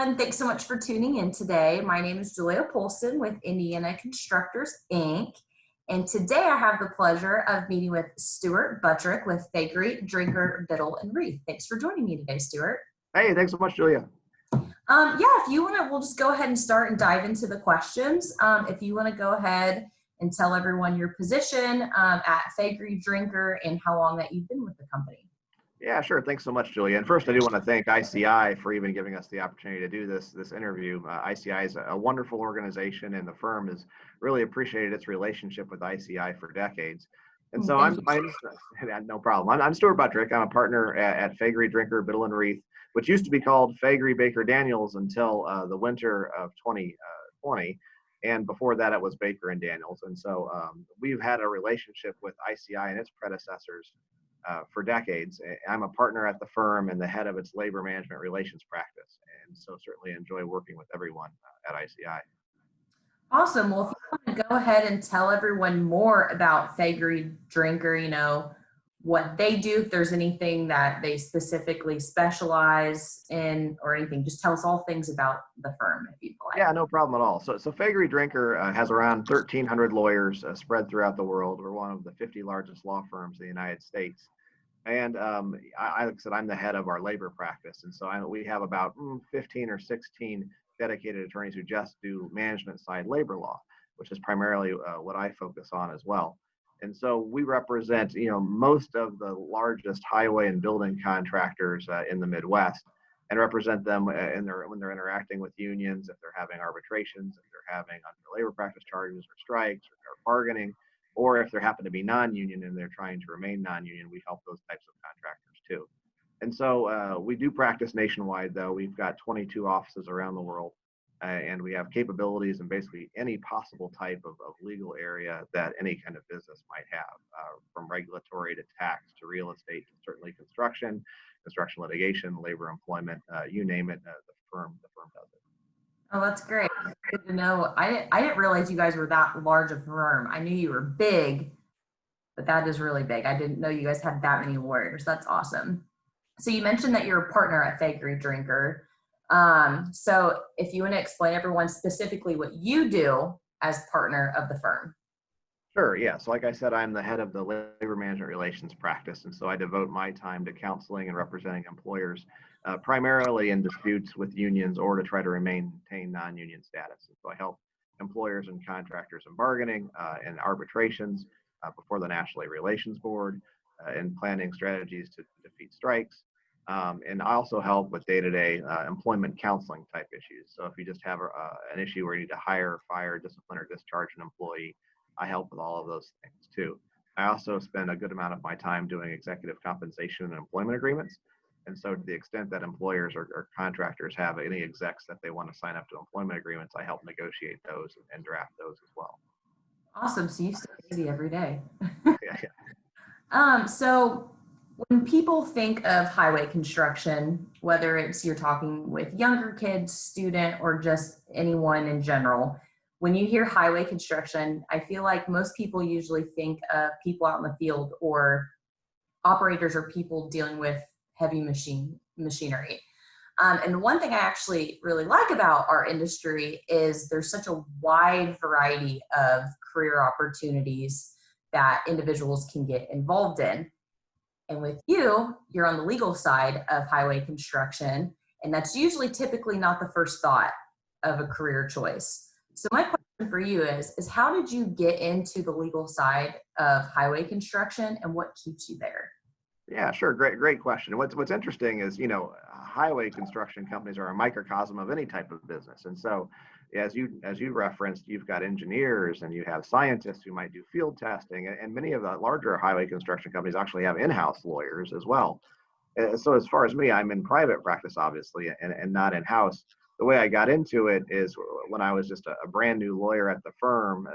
everyone. Thanks so much for tuning in today. My name is Julia Polson with Indiana Constructors, Inc. And today I have the pleasure of meeting with Stuart Buttrick with Faegre, Drinker, Biddle Reath. Thanks for joining me today, Stuart. Hey, thanks so much, Julia. Yeah, if you want to, we'll just go ahead and start and dive into the questions. If you want to go ahead and tell everyone your position at Faegre, Drinker, and how long that you've been with the company. Yeah, sure. Thanks so much, Julia. And first, I do want to thank ICI for even giving us the opportunity to do this interview. ICI is a wonderful organization, and the firm has really appreciated its relationship with ICI for decades. And so I'm no problem. I'm Stuart Buttrick. I'm a partner at Faegre, Drinker, Biddle Reath, which used to be called Faegre Baker Daniels until the winter of 2020. And before that, it was Baker and Daniels. And so we've had a relationship with ICI and its predecessors for decades. I'm a partner at the firm and the head of its labor management relations practice. And so certainly enjoy working with everyone at ICI. Awesome. Well, if you want to go ahead and tell everyone more about Faegre, Drinker, what they do, if there's anything that they specifically specialize in or anything, just tell us all things about the firm if you'd like. Yeah, no problem at all. So Faegre Drinker has around 1,300 lawyers spread throughout the world. We're one of the 50 largest law firms in the United States. And like I said, I'm the head of our labor practice. And so we have about 15 or 16 dedicated attorneys who just do management side labor law, which is primarily what I focus on as well. And so we represent, most of the largest highway and building contractors in the Midwest, and represent them when they're interacting with unions, if they're having arbitrations, if they're having unfair labor practice charges or strikes or bargaining, or if there happen to be non-union and they're trying to remain non-union, we help those types of contractors too. And so we do practice nationwide, though. We've got 22 offices around the world, and we have capabilities in basically any possible type of legal area that any kind of business might have, from regulatory to tax to real estate to certainly construction litigation, labor employment, you name it, the firm does it. Oh, that's great. Good to know. I didn't realize you guys were that large a firm. I knew you were big, but that is really big. I didn't know you guys had that many lawyers. That's awesome. So you mentioned that you're a partner at Faegre Drinker. So if you want to explain everyone specifically what you do as partner of the firm. Sure, yeah. So like I said, I'm the head of the labor management relations practice. And so I devote my time to counseling and representing employers, primarily in disputes with unions or to try to maintain non-union status. And so I help employers and contractors in bargaining and arbitrations before the National Labor Relations Board, in planning strategies to defeat strikes. And I also help with day-to-day employment counseling type issues. So if you just have an issue where you need to hire, fire, discipline, or discharge an employee, I help with all of those things too. I also spend a good amount of my time doing executive compensation and employment agreements. And so to the extent that employers or contractors have any execs that they want to sign up to employment agreements, I help negotiate those and draft those as well. Awesome. So you stay busy every day. Yeah. So when people think of highway construction, whether it's you're talking with younger kids, student, or just anyone in general, when you hear highway construction, I feel like most people usually think of people out in the field or operators or people dealing with heavy machinery. And one thing I actually really like about our industry is there's such a wide variety of career opportunities that individuals can get involved in. And with you, you're on the legal side of highway construction, and that's usually typically not the first thought of a career choice. So my question for you is how did you get into the legal side of highway construction and what keeps you there? Yeah, sure. Great question. What's interesting is, highway construction companies are a microcosm of any type of business. And so as you referenced, you've got engineers and you have scientists who might do field testing, and many of the larger highway construction companies actually have in-house lawyers as well. So as far as me, I'm in private practice, obviously, and not in-house. The way I got into it is when I was just a brand new lawyer at the firm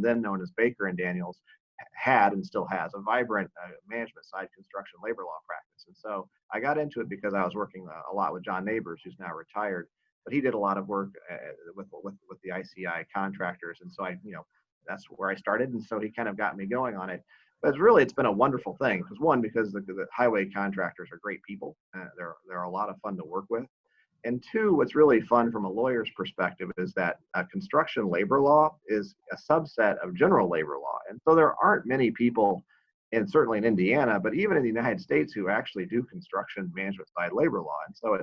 then known as Baker and Daniels had and still has a vibrant management side construction labor law practice. And so I got into it because I was working a lot with John Neighbors, who's now retired, but he did a lot of work with the ICI contractors. And so that's where I started. And so he kind of got me going on it. But it's been a wonderful thing because the highway contractors are great people. They're a lot of fun to work with. And two, what's really fun from a lawyer's perspective is that construction labor law is a subset of general labor law. And so there aren't many people, and certainly in Indiana, but even in the United States, who actually do construction management side labor law. And so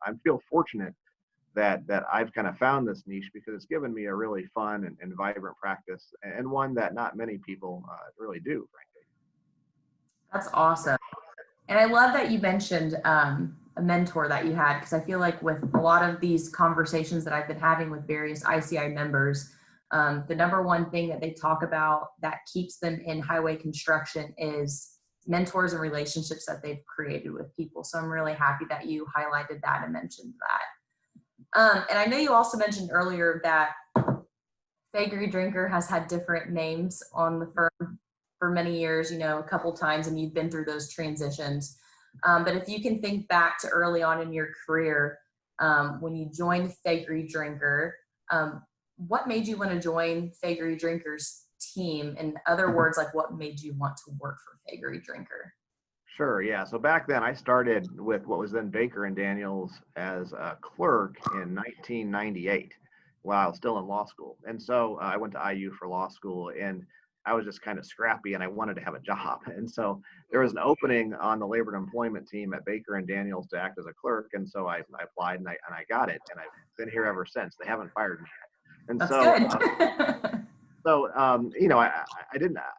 I feel fortunate that I've kind of found this niche because it's given me a really fun and vibrant practice, and one that not many people really do, frankly. That's awesome. And I love that you mentioned a mentor that you had, because I feel like with a lot of these conversations that I've been having with various ICI members, the number one thing that they talk about that keeps them in highway construction is mentors and relationships that they've created with people. So I'm really happy that you highlighted that and mentioned that. And I know you also mentioned earlier that Faegre Drinker has had different names on the firm for many years, a couple times, and you've been through those transitions. But if you can think back to early on in your career, when you joined Faegre Drinker, what made you want to join Faegre Drinker's team? In other words, like, what made you want to work for Faegre Drinker? Sure, yeah. So back then I started with what was then Baker and Daniels as a clerk in 1998 while I was still in law school. And so I went to IU for law school, and I was just kind of scrappy and I wanted to have a job. And so there was an opening on the labor and employment team at Baker and Daniels to act as a clerk. And so I applied and I got it. And I've been here ever since. They haven't fired me yet. And That's so, good.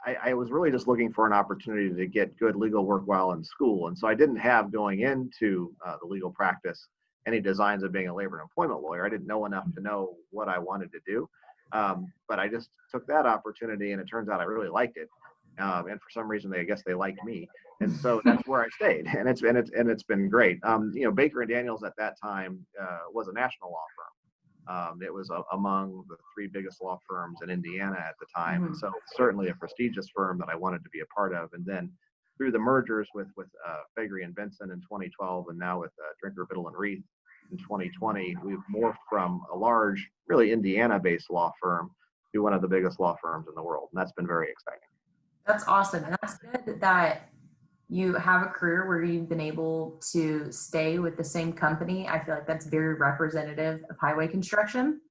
I was really just looking for an opportunity to get good legal work while in school. And so I didn't have, going into the legal practice, any designs of being a labor and employment lawyer. I didn't know enough to know what I wanted to do. But I just took that opportunity, and it turns out I really liked it. And for some reason, I guess they liked me. And so that's where I stayed. And it's been great. Baker and Daniels at that time was a national law firm. It was among the three biggest law firms in Indiana at the time. Mm-hmm. And so certainly a prestigious firm that I wanted to be a part of. And then through the mergers with Faegre and Benson in 2012, and now with Drinker, Biddle Reath in 2020, we've morphed from a large, really Indiana-based law firm to one of the biggest law firms in the world. And that's been very exciting. That's awesome. And that's good that you have a career where you've been able to stay with the same company. I feel like that's very representative of highway construction.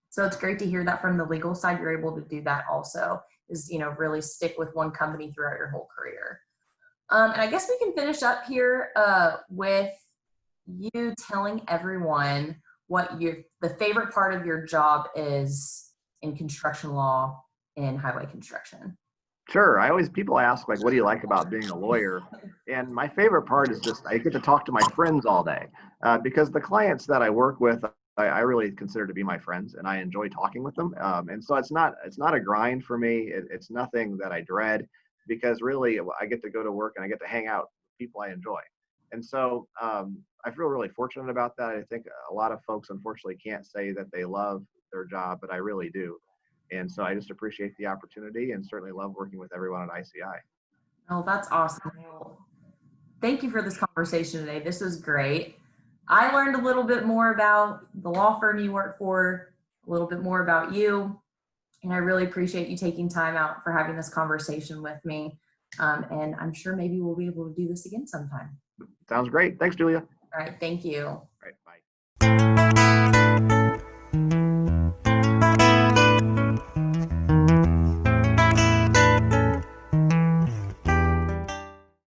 So it's great to hear that from the legal side, you're able to do that also, is, really stick with one company throughout your whole career. And I guess we can finish up here with you telling everyone what the favorite part of your job is in construction law and highway construction. Sure. People ask, like, what do you like about being a lawyer? And my favorite part is just I get to talk to my friends all day, because the clients that I work with, I really consider to be my friends, and I enjoy talking with them. And so it's not a grind for me. It's nothing that I dread, because really I get to go to work and I get to hang out with people I enjoy. And so I feel really fortunate about that. I think a lot of folks, unfortunately, can't say that they love their job, but I really do. And so I just appreciate the opportunity, and certainly love working with everyone at ICI. Oh, that's awesome. Well, thank you for this conversation today. This was great. I learned a little bit more about the law firm you work for, a little bit more about you, and I really appreciate you taking time out for having this conversation with me. And I'm sure maybe we'll be able to do this again sometime. Sounds great. Thanks, Julia. All right. Thank you. All right. Bye.